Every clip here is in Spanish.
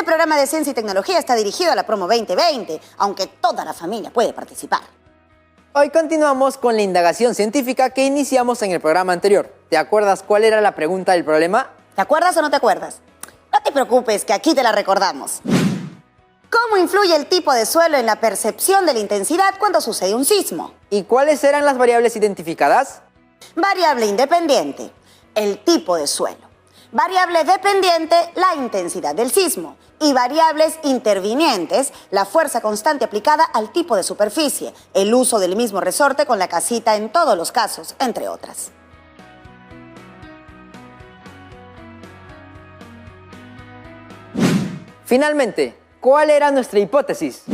Este programa de ciencia y tecnología está dirigido a la promo 2020, aunque toda la familia puede participar. Hoy continuamos con la indagación científica que iniciamos en el programa anterior. ¿Te acuerdas cuál era la pregunta del problema? ¿Te acuerdas o no te acuerdas? No te preocupes, que aquí te la recordamos. ¿Cómo influye el tipo de suelo en la percepción de la intensidad cuando sucede un sismo? ¿Y cuáles eran las variables identificadas? Variable independiente, el tipo de suelo. Variable dependiente, la intensidad del sismo. Y variables intervinientes, la fuerza constante aplicada al tipo de superficie, el uso del mismo resorte con la casita en todos los casos, entre otras. Finalmente, ¿cuál era nuestra hipótesis?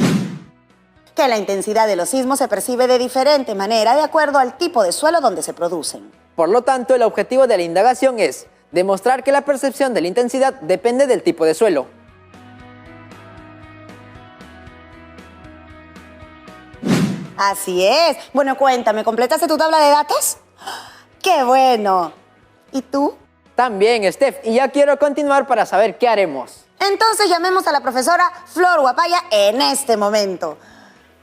Que la intensidad de los sismos se percibe de diferente manera de acuerdo al tipo de suelo donde se producen. Por lo tanto, el objetivo de la indagación es demostrar que la percepción de la intensidad depende del tipo de suelo. Así es. Bueno, cuéntame, ¿completaste tu tabla de datos? ¡Qué bueno! ¿Y tú? También, Steph, y ya quiero continuar para saber qué haremos. Entonces llamemos a la profesora Flor Guapaya en este momento.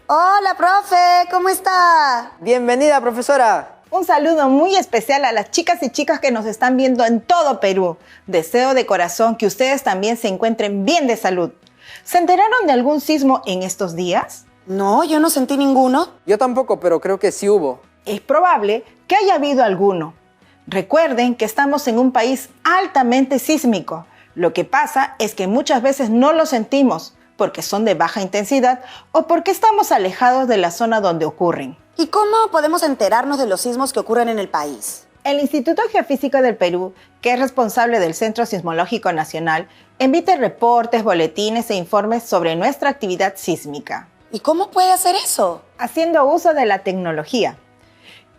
Hola, profe, ¿cómo está? Bienvenida, profesora. Un saludo muy especial a las chicas y chicos que nos están viendo en todo Perú. Deseo de corazón que ustedes también se encuentren bien de salud. ¿Se enteraron de algún sismo en estos días? No, yo no sentí ninguno. Yo tampoco, pero creo que sí hubo. Es probable que haya habido alguno. Recuerden que estamos en un país altamente sísmico. Lo que pasa es que muchas veces no lo sentimos porque son de baja intensidad o porque estamos alejados de la zona donde ocurren. ¿Y cómo podemos enterarnos de los sismos que ocurren en el país? El Instituto Geofísico del Perú, que es responsable del Centro Sismológico Nacional, emite reportes, boletines e informes sobre nuestra actividad sísmica. ¿Y cómo puede hacer eso? Haciendo uso de la tecnología.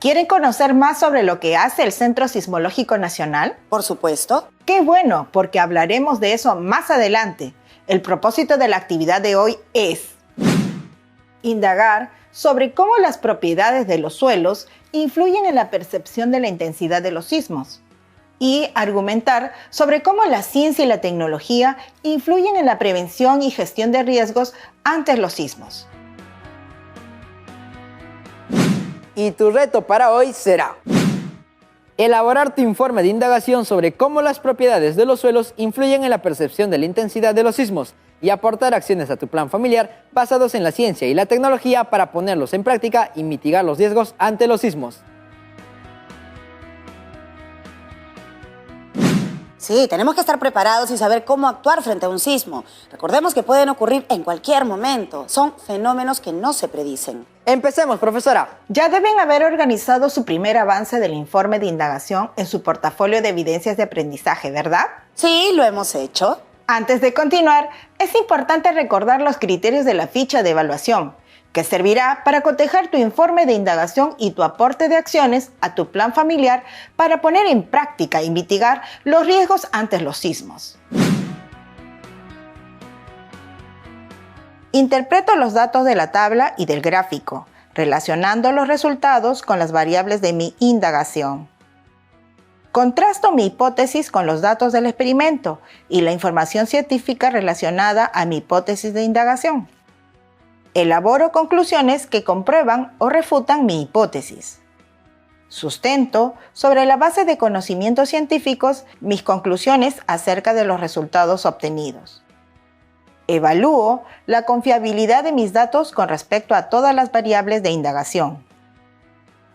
¿Quieren conocer más sobre lo que hace el Centro Sismológico Nacional? Por supuesto. ¡Qué bueno! Porque hablaremos de eso más adelante. El propósito de la actividad de hoy es indagar sobre cómo las propiedades de los suelos influyen en la percepción de la intensidad de los sismos y argumentar sobre cómo la ciencia y la tecnología influyen en la prevención y gestión de riesgos ante los sismos. Y tu reto para hoy será elaborar tu informe de indagación sobre cómo las propiedades de los suelos influyen en la percepción de la intensidad de los sismos y aportar acciones a tu plan familiar basados en la ciencia y la tecnología para ponerlos en práctica y mitigar los riesgos ante los sismos. Sí, tenemos que estar preparados y saber cómo actuar frente a un sismo. Recordemos que pueden ocurrir en cualquier momento. Son fenómenos que no se predicen. Empecemos, profesora. Ya deben haber organizado su primer avance del informe de indagación en su portafolio de evidencias de aprendizaje, ¿verdad? Sí, lo hemos hecho. Antes de continuar, es importante recordar los criterios de la ficha de evaluación, que servirá para cotejar tu informe de indagación y tu aporte de acciones a tu plan familiar para poner en práctica y mitigar los riesgos ante los sismos. Interpreto los datos de la tabla y del gráfico, relacionando los resultados con las variables de mi indagación. Contrasto mi hipótesis con los datos del experimento y la información científica relacionada a mi hipótesis de indagación. Elaboro conclusiones que comprueban o refutan mi hipótesis. Sustento, sobre la base de conocimientos científicos, mis conclusiones acerca de los resultados obtenidos. Evalúo la confiabilidad de mis datos con respecto a todas las variables de indagación.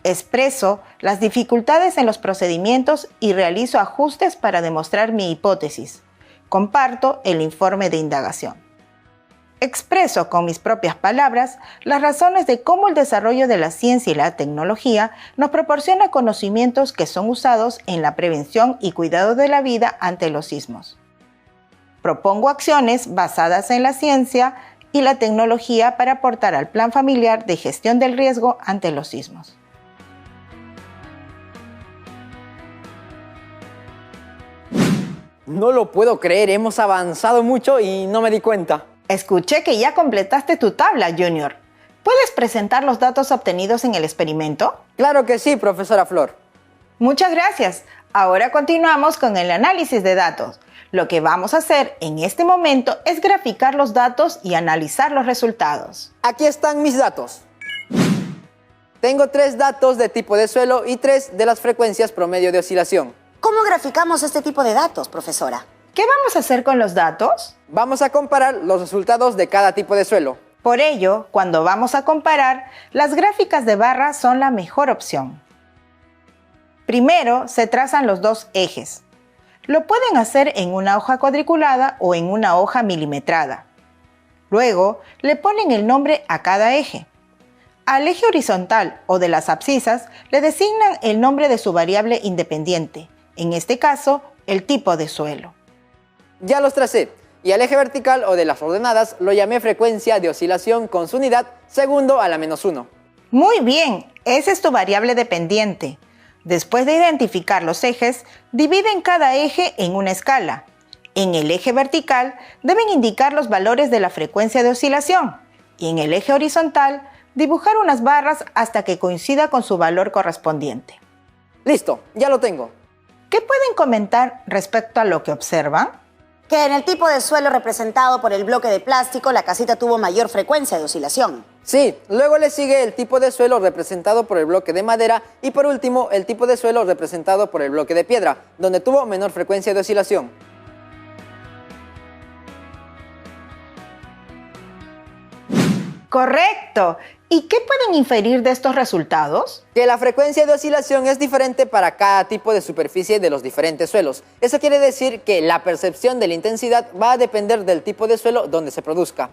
Expreso las dificultades en los procedimientos y realizo ajustes para demostrar mi hipótesis. Comparto el informe de indagación. Expreso con mis propias palabras las razones de cómo el desarrollo de la ciencia y la tecnología nos proporciona conocimientos que son usados en la prevención y cuidado de la vida ante los sismos. Propongo acciones basadas en la ciencia y la tecnología para aportar al plan familiar de gestión del riesgo ante los sismos. No lo puedo creer, hemos avanzado mucho y no me di cuenta. Escuché que ya completaste tu tabla, Junior. ¿Puedes presentar los datos obtenidos en el experimento? Claro que sí, profesora Flor. Muchas gracias. Ahora continuamos con el análisis de datos. Lo que vamos a hacer en este momento es graficar los datos y analizar los resultados. Aquí están mis datos. Tengo 3 datos de tipo de suelo y 3 de las frecuencias promedio de oscilación. ¿Cómo graficamos este tipo de datos, profesora? ¿Qué vamos a hacer con los datos? Vamos a comparar los resultados de cada tipo de suelo. Por ello, cuando vamos a comparar, las gráficas de barra son la mejor opción. Primero, se trazan los 2 ejes. Lo pueden hacer en una hoja cuadriculada o en una hoja milimetrada. Luego, le ponen el nombre a cada eje. Al eje horizontal o de las abscisas le designan el nombre de su variable independiente, en este caso, el tipo de suelo. Ya los tracé, y al eje vertical o de las ordenadas lo llamé frecuencia de oscilación con su unidad segundo a la -1. Muy bien, esa es tu variable dependiente. Después de identificar los ejes, dividen cada eje en una escala. En el eje vertical deben indicar los valores de la frecuencia de oscilación y en el eje horizontal dibujar unas barras hasta que coincida con su valor correspondiente. Listo, ya lo tengo. ¿Qué pueden comentar respecto a lo que observan? Que en el tipo de suelo representado por el bloque de plástico, la casita tuvo mayor frecuencia de oscilación. Sí, luego le sigue el tipo de suelo representado por el bloque de madera y por último el tipo de suelo representado por el bloque de piedra, donde tuvo menor frecuencia de oscilación. ¡Correcto! ¿Y qué pueden inferir de estos resultados? Que la frecuencia de oscilación es diferente para cada tipo de superficie de los diferentes suelos. Eso quiere decir que la percepción de la intensidad va a depender del tipo de suelo donde se produzca.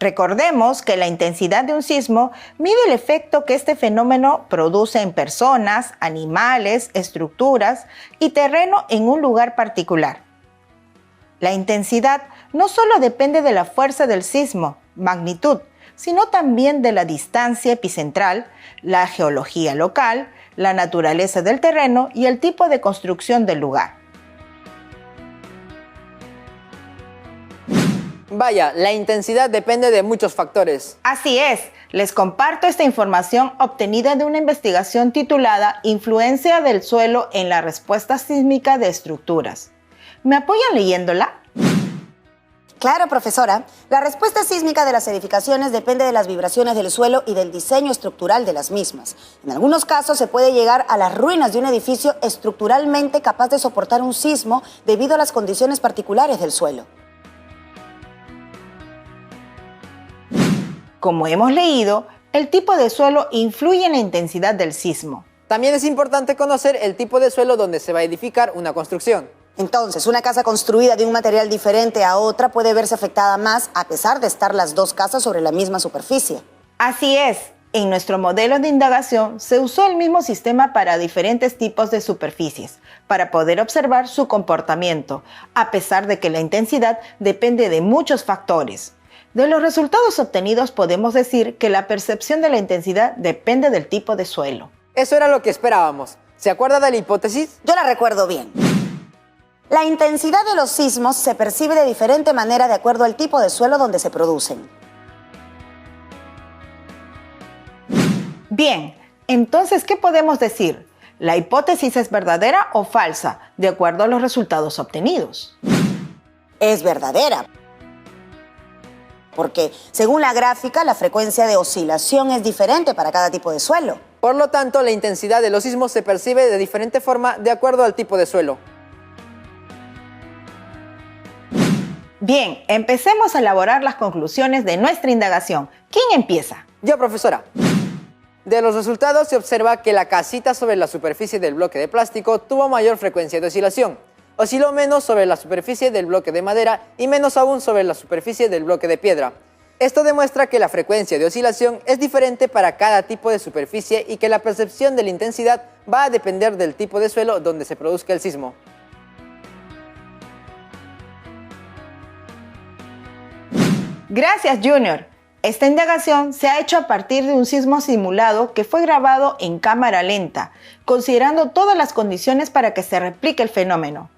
Recordemos que la intensidad de un sismo mide el efecto que este fenómeno produce en personas, animales, estructuras y terreno en un lugar particular. La intensidad no solo depende de la fuerza del sismo, magnitud, sino también de la distancia epicentral, la geología local, la naturaleza del terreno y el tipo de construcción del lugar. Vaya, la intensidad depende de muchos factores. Así es, les comparto esta información obtenida de una investigación titulada Influencia del suelo en la respuesta sísmica de estructuras. ¿Me apoyan leyéndola? Claro, profesora. La respuesta sísmica de las edificaciones depende de las vibraciones del suelo y del diseño estructural de las mismas. En algunos casos se puede llegar a las ruinas de un edificio estructuralmente capaz de soportar un sismo debido a las condiciones particulares del suelo. Como hemos leído, el tipo de suelo influye en la intensidad del sismo. También es importante conocer el tipo de suelo donde se va a edificar una construcción. Entonces, una casa construida de un material diferente a otra puede verse afectada más a pesar de estar las dos casas sobre la misma superficie. Así es, en nuestro modelo de indagación se usó el mismo sistema para diferentes tipos de superficies, para poder observar su comportamiento, a pesar de que la intensidad depende de muchos factores. De los resultados obtenidos podemos decir que la percepción de la intensidad depende del tipo de suelo. Eso era lo que esperábamos. ¿Se acuerda de la hipótesis? Yo la recuerdo bien. La intensidad de los sismos se percibe de diferente manera de acuerdo al tipo de suelo donde se producen. Bien, entonces, ¿qué podemos decir? ¿La hipótesis es verdadera o falsa, de acuerdo a los resultados obtenidos? Es verdadera. Porque, según la gráfica, la frecuencia de oscilación es diferente para cada tipo de suelo. Por lo tanto, la intensidad de los sismos se percibe de diferente forma de acuerdo al tipo de suelo. Bien, empecemos a elaborar las conclusiones de nuestra indagación. ¿Quién empieza? Yo, profesora. De los resultados se observa que la casita sobre la superficie del bloque de plástico tuvo mayor frecuencia de oscilación. Osciló menos sobre la superficie del bloque de madera y menos aún sobre la superficie del bloque de piedra. Esto demuestra que la frecuencia de oscilación es diferente para cada tipo de superficie y que la percepción de la intensidad va a depender del tipo de suelo donde se produzca el sismo. Gracias, Junior. Esta indagación se ha hecho a partir de un sismo simulado que fue grabado en cámara lenta, considerando todas las condiciones para que se replique el fenómeno.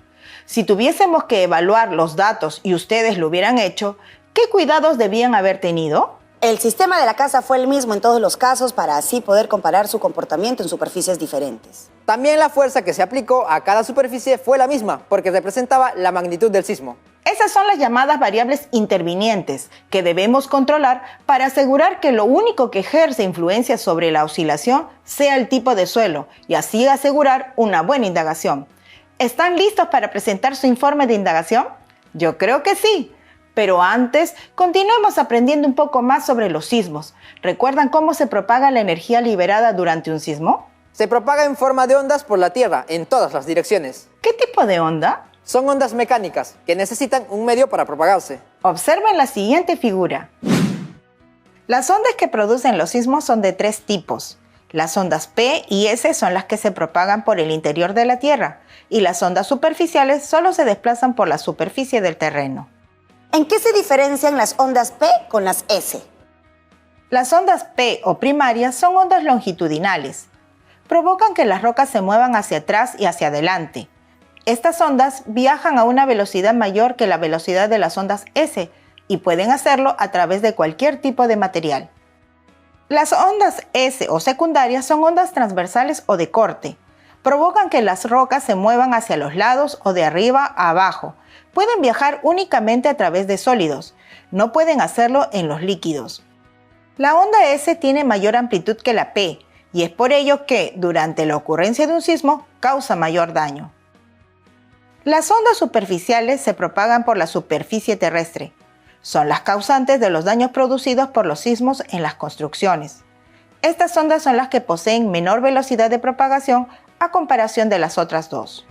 Si tuviésemos que evaluar los datos y ustedes lo hubieran hecho, ¿qué cuidados debían haber tenido? El sistema de la casa fue el mismo en todos los casos para así poder comparar su comportamiento en superficies diferentes. También la fuerza que se aplicó a cada superficie fue la misma, porque representaba la magnitud del sismo. Esas son las llamadas variables intervinientes que debemos controlar para asegurar que lo único que ejerce influencia sobre la oscilación sea el tipo de suelo y así asegurar una buena indagación. ¿Están listos para presentar su informe de indagación? Yo creo que sí. Pero antes, continuemos aprendiendo un poco más sobre los sismos. ¿Recuerdan cómo se propaga la energía liberada durante un sismo? Se propaga en forma de ondas por la Tierra, en todas las direcciones. ¿Qué tipo de onda? Son ondas mecánicas, que necesitan un medio para propagarse. Observen la siguiente figura. Las ondas que producen los sismos son de 3 tipos. Las ondas P y S son las que se propagan por el interior de la Tierra, y las ondas superficiales solo se desplazan por la superficie del terreno. ¿En qué se diferencian las ondas P con las S? Las ondas P o primarias son ondas longitudinales. Provocan que las rocas se muevan hacia atrás y hacia adelante. Estas ondas viajan a una velocidad mayor que la velocidad de las ondas S y pueden hacerlo a través de cualquier tipo de material. Las ondas S o secundarias son ondas transversales o de corte. Provocan que las rocas se muevan hacia los lados o de arriba a abajo. Pueden viajar únicamente a través de sólidos. No pueden hacerlo en los líquidos. La onda S tiene mayor amplitud que la P y es por ello que, durante la ocurrencia de un sismo, causa mayor daño. Las ondas superficiales se propagan por la superficie terrestre. Son las causantes de los daños producidos por los sismos en las construcciones. Estas ondas son las que poseen menor velocidad de propagación a comparación de las otras dos.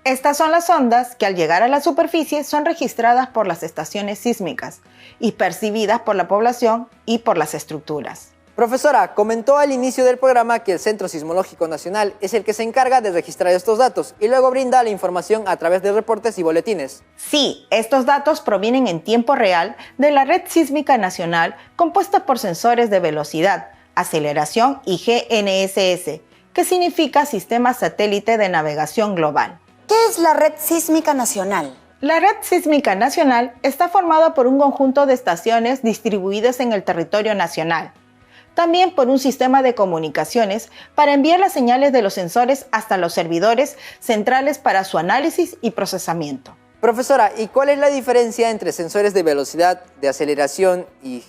Estas son las ondas que al llegar a la superficie son registradas por las estaciones sísmicas y percibidas por la población y por las estructuras. Profesora, comentó al inicio del programa que el Centro Sismológico Nacional es el que se encarga de registrar estos datos y luego brinda la información a través de reportes y boletines. Sí, estos datos provienen en tiempo real de la Red Sísmica Nacional compuesta por sensores de velocidad, aceleración y GNSS, que significa Sistema Satélite de Navegación Global. ¿Qué es la Red Sísmica Nacional? La Red Sísmica Nacional está formada por un conjunto de estaciones distribuidas en el territorio nacional. También por un sistema de comunicaciones para enviar las señales de los sensores hasta los servidores centrales para su análisis y procesamiento. Profesora, ¿y cuál es la diferencia entre sensores de velocidad, de aceleración y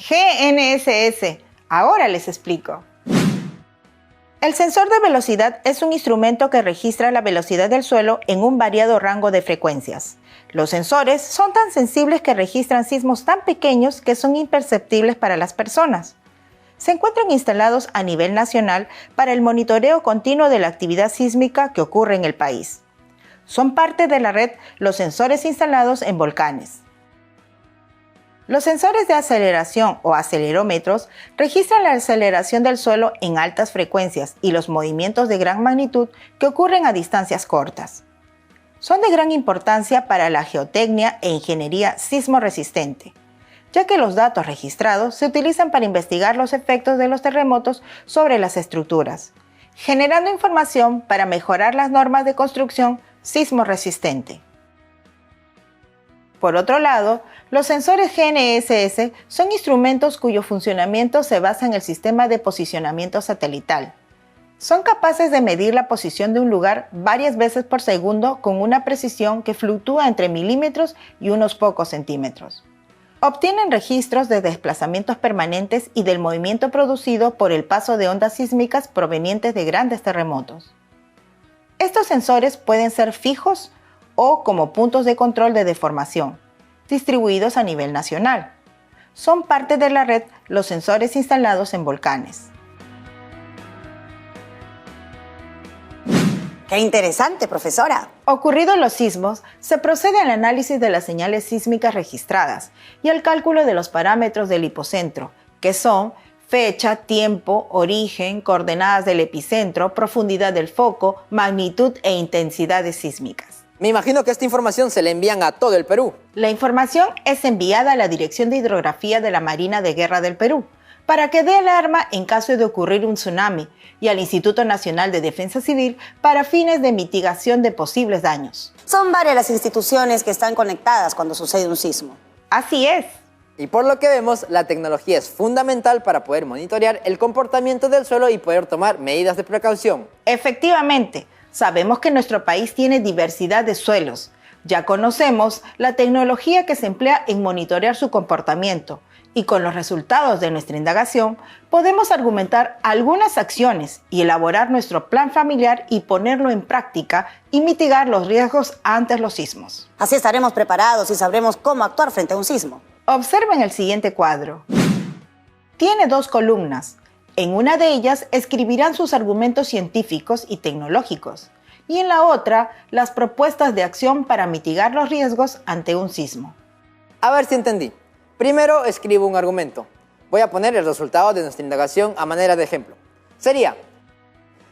GNSS? Ahora les explico. El sensor de velocidad es un instrumento que registra la velocidad del suelo en un variado rango de frecuencias. Los sensores son tan sensibles que registran sismos tan pequeños que son imperceptibles para las personas. Se encuentran instalados a nivel nacional para el monitoreo continuo de la actividad sísmica que ocurre en el país. Son parte de la red los sensores instalados en volcanes. Los sensores de aceleración o acelerómetros registran la aceleración del suelo en altas frecuencias y los movimientos de gran magnitud que ocurren a distancias cortas. Son de gran importancia para la geotecnia e ingeniería sismoresistente, ya que los datos registrados se utilizan para investigar los efectos de los terremotos sobre las estructuras, generando información para mejorar las normas de construcción sismoresistente. Por otro lado, los sensores GNSS son instrumentos cuyo funcionamiento se basa en el sistema de posicionamiento satelital. Son capaces de medir la posición de un lugar varias veces por segundo con una precisión que fluctúa entre milímetros y unos pocos centímetros. Obtienen registros de desplazamientos permanentes y del movimiento producido por el paso de ondas sísmicas provenientes de grandes terremotos. Estos sensores pueden ser fijos o como puntos de control de deformación, distribuidos a nivel nacional. Son parte de la red los sensores instalados en volcanes. ¡Qué interesante, profesora! Ocurridos los sismos, se procede al análisis de las señales sísmicas registradas y al cálculo de los parámetros del hipocentro, que son fecha, tiempo, origen, coordenadas del epicentro, profundidad del foco, magnitud e intensidades sísmicas. Me imagino que esta información se le envían a todo el Perú. La información es enviada a la Dirección de Hidrografía de la Marina de Guerra del Perú para que dé alarma en caso de ocurrir un tsunami y al Instituto Nacional de Defensa Civil para fines de mitigación de posibles daños. Son varias las instituciones que están conectadas cuando sucede un sismo. Así es. Y por lo que vemos, la tecnología es fundamental para poder monitorear el comportamiento del suelo y poder tomar medidas de precaución. Efectivamente, sabemos que nuestro país tiene diversidad de suelos. Ya conocemos la tecnología que se emplea en monitorear su comportamiento y con los resultados de nuestra indagación podemos argumentar algunas acciones y elaborar nuestro plan familiar y ponerlo en práctica y mitigar los riesgos ante los sismos. Así estaremos preparados y sabremos cómo actuar frente a un sismo. Observen el siguiente cuadro. Tiene 2 columnas. En una de ellas escribirán sus argumentos científicos y tecnológicos, y en la otra las propuestas de acción para mitigar los riesgos ante un sismo. A ver si entendí. Primero escribo un argumento. Voy a poner el resultado de nuestra indagación a manera de ejemplo. Sería: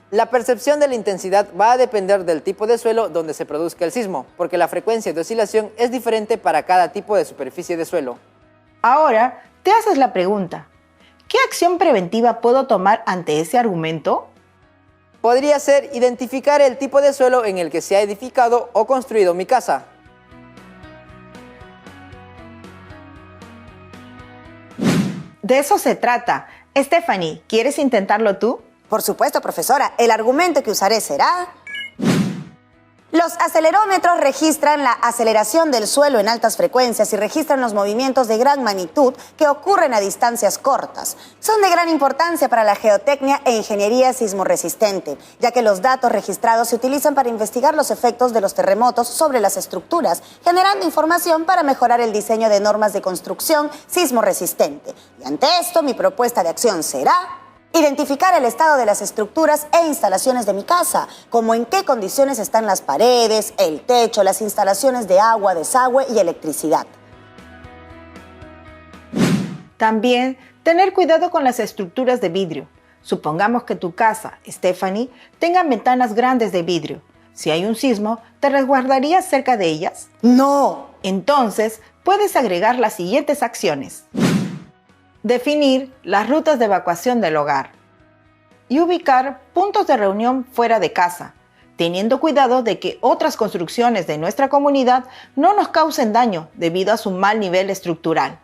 la percepción de la intensidad va a depender del tipo de suelo donde se produzca el sismo, porque la frecuencia de oscilación es diferente para cada tipo de superficie de suelo. Ahora, te haces la pregunta, ¿qué acción preventiva puedo tomar ante ese argumento? Podría ser identificar el tipo de suelo en el que se ha edificado o construido mi casa. De eso se trata. Stephanie, ¿quieres intentarlo tú? Por supuesto, profesora. El argumento que usaré será: los acelerómetros registran la aceleración del suelo en altas frecuencias y registran los movimientos de gran magnitud que ocurren a distancias cortas. Son de gran importancia para la geotecnia e ingeniería sismorresistente, ya que los datos registrados se utilizan para investigar los efectos de los terremotos sobre las estructuras, generando información para mejorar el diseño de normas de construcción sismorresistente. Y ante esto, mi propuesta de acción será: identificar el estado de las estructuras e instalaciones de mi casa, como en qué condiciones están las paredes, el techo, las instalaciones de agua, desagüe y electricidad. También tener cuidado con las estructuras de vidrio. Supongamos que tu casa, Stephanie, tenga ventanas grandes de vidrio. Si hay un sismo, ¿te resguardarías cerca de ellas? ¡No! Entonces, puedes agregar las siguientes acciones. Definir las rutas de evacuación del hogar y ubicar puntos de reunión fuera de casa, teniendo cuidado de que otras construcciones de nuestra comunidad no nos causen daño debido a su mal nivel estructural.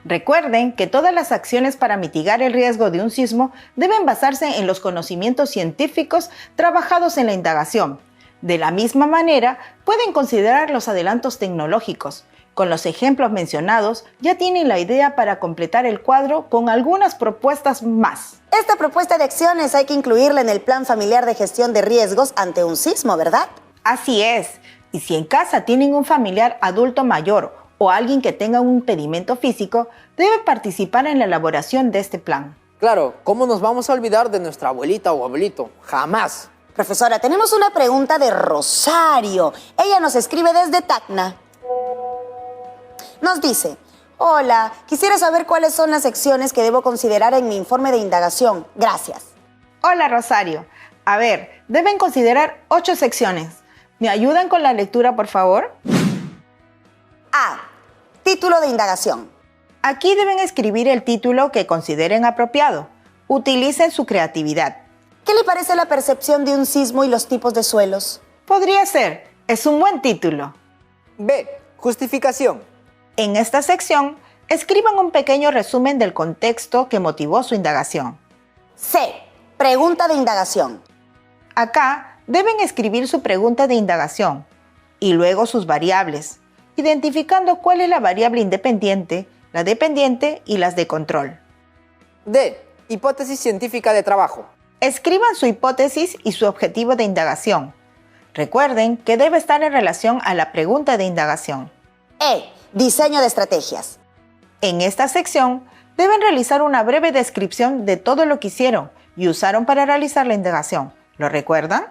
Recuerden que todas las acciones para mitigar el riesgo de un sismo deben basarse en los conocimientos científicos trabajados en la indagación. De la misma manera, pueden considerar los adelantos tecnológicos. Con los ejemplos mencionados, ya tienen la idea para completar el cuadro con algunas propuestas más. Esta propuesta de acciones hay que incluirla en el plan familiar de gestión de riesgos ante un sismo, ¿verdad? Así es. Y si en casa tienen un familiar adulto mayor o alguien que tenga un impedimento físico, debe participar en la elaboración de este plan. Claro, ¿cómo nos vamos a olvidar de nuestra abuelita o abuelito? ¡Jamás! Profesora, tenemos una pregunta de Rosario. Ella nos escribe desde Tacna. Nos dice: hola, quisiera saber cuáles son las secciones que debo considerar en mi informe de indagación. Gracias. Hola, Rosario. A ver, deben considerar 8 secciones. ¿Me ayudan con la lectura, por favor? A. Título de indagación. Aquí deben escribir el título que consideren apropiado. Utilicen su creatividad. ¿Qué le parece la percepción de un sismo y los tipos de suelos? Podría ser. Es un buen título. B. Justificación. En esta sección, escriban un pequeño resumen del contexto que motivó su indagación. C. Pregunta de indagación. Acá deben escribir su pregunta de indagación y luego sus variables, identificando cuál es la variable independiente, la dependiente y las de control. D. Hipótesis científica de trabajo. Escriban su hipótesis y su objetivo de indagación. Recuerden que debe estar en relación a la pregunta de indagación. E. Diseño de estrategias. En esta sección, deben realizar una breve descripción de todo lo que hicieron y usaron para realizar la indagación. ¿Lo recuerdan?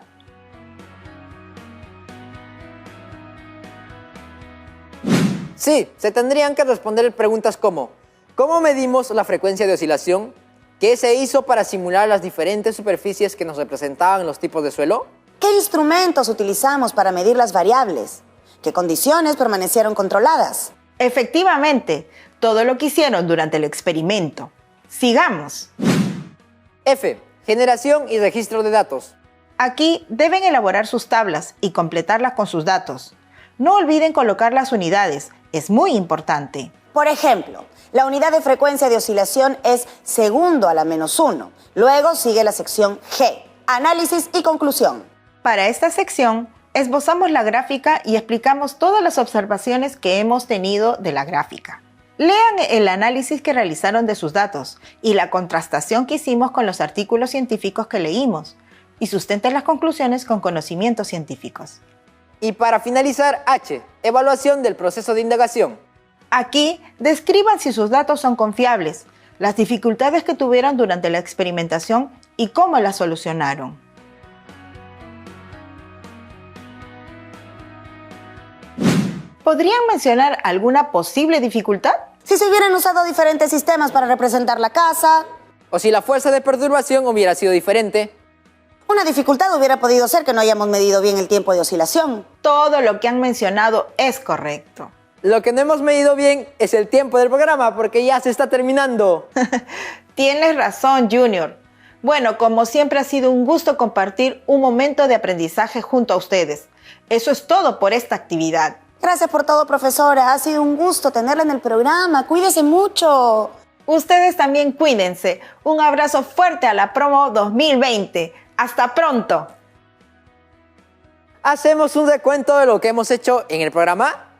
Sí, se tendrían que responder preguntas como: ¿cómo medimos la frecuencia de oscilación? ¿Qué se hizo para simular las diferentes superficies que nos representaban los tipos de suelo? ¿Qué instrumentos utilizamos para medir las variables? ¿Qué condiciones permanecieron controladas? Efectivamente, todo lo que hicieron durante el experimento. Sigamos. F. Generación y registro de datos. Aquí deben elaborar sus tablas y completarlas con sus datos. No olviden colocar las unidades, es muy importante. Por ejemplo, la unidad de frecuencia de oscilación es segundo a la -1. Luego sigue la sección G, análisis y conclusión. Para esta sección, esbozamos la gráfica y explicamos todas las observaciones que hemos tenido de la gráfica. Lean el análisis que realizaron de sus datos y la contrastación que hicimos con los artículos científicos que leímos y sustenten las conclusiones con conocimientos científicos. Y para finalizar, H. Evaluación del proceso de indagación. Aquí, describan si sus datos son confiables, las dificultades que tuvieron durante la experimentación y cómo las solucionaron. ¿Podrían mencionar alguna posible dificultad? Si se hubieran usado diferentes sistemas para representar la casa. O si la fuerza de perturbación hubiera sido diferente. Una dificultad hubiera podido ser que no hayamos medido bien el tiempo de oscilación. Todo lo que han mencionado es correcto. Lo que no hemos medido bien es el tiempo del programa porque ya se está terminando. Tienes razón, Junior. Bueno, como siempre ha sido un gusto compartir un momento de aprendizaje junto a ustedes. Eso es todo por esta actividad. Gracias por todo, profesora. Ha sido un gusto tenerla en el programa. Cuídese mucho. Ustedes también cuídense. Un abrazo fuerte a la promo 2020. ¡Hasta pronto! ¿Hacemos un recuento de lo que hemos hecho en el programa?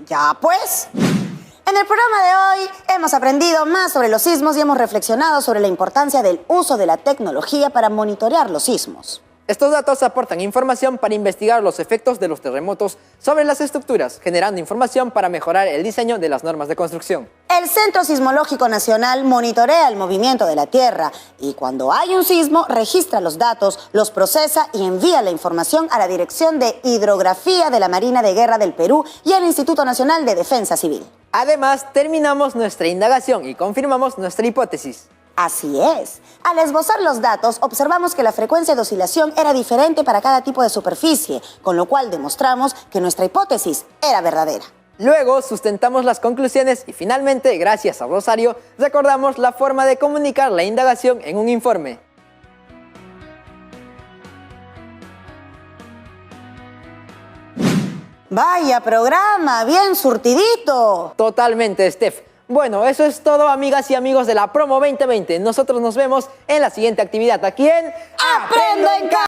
Ya pues. En el programa de hoy hemos aprendido más sobre los sismos y hemos reflexionado sobre la importancia del uso de la tecnología para monitorear los sismos. Estos datos aportan información para investigar los efectos de los terremotos sobre las estructuras, generando información para mejorar el diseño de las normas de construcción. El Centro Sismológico Nacional monitorea el movimiento de la Tierra y cuando hay un sismo registra los datos, los procesa y envía la información a la Dirección de Hidrografía de la Marina de Guerra del Perú y al Instituto Nacional de Defensa Civil. Además, terminamos nuestra indagación y confirmamos nuestra hipótesis. Así es. Al esbozar los datos, observamos que la frecuencia de oscilación era diferente para cada tipo de superficie, con lo cual demostramos que nuestra hipótesis era verdadera. Luego sustentamos las conclusiones y finalmente, gracias a Rosario, recordamos la forma de comunicar la indagación en un informe. Vaya programa, bien surtidito. Totalmente, Steph. Bueno, eso es todo, amigas y amigos de la Promo 2020. Nosotros nos vemos en la siguiente actividad aquí en ¡Aprendo en Casa!